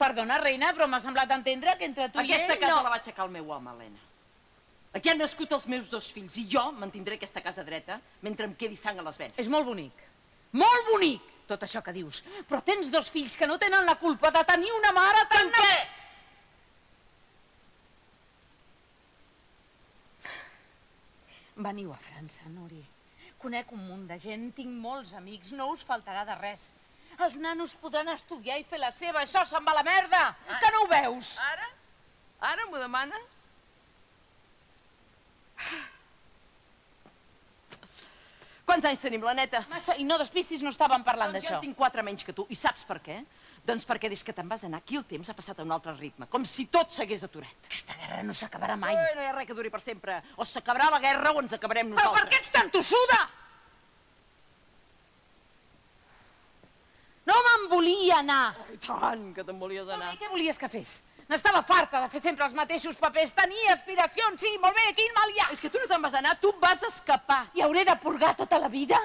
Perdona, reina, però m'ha semblat entendre que entre tu i ell... Aquesta casa la va aixecar el meu home, Helena. Aquí han nascut els meus 2 fills i jo mantindré aquesta casa dreta mentre em quedi sang a les venes. És molt bonic, tot això que dius. Però tens 2 fills que no tenen la culpa de tenir una mare tan... En què? Veniu a França, Nuri. Conec un munt de gent, tinc molts amics, no us faltarà de res. Els nanos podran estudiar i fer la seva, això se'n va a la merda! Que no ho veus? Ara? Ara m'ho demanes? Quants anys tenim, la neta? Massa, i no despistis, no estàvem parlant Doncs jo d'això. en tinc 4 menys que tu. I saps per què? Doncs perquè des que te'n vas anar aquí el temps ha passat a un altre ritme, com si tot s'hagués aturat. Aquesta guerra no s'acabarà mai. No hi ha res que duri per sempre. O s'acabarà la guerra o ens acabarem Però nosaltres. per què ets tan tossuda? No me'n volia anar. I tant que te'n volies anar. I què volies que fes? N'estava farta de fer sempre els mateixos papers. Tenia aspiracions, sí, molt bé, quin mal hi ha? És que tu no te'n vas anar, tu vas escapar. I hauré de purgar tota la vida?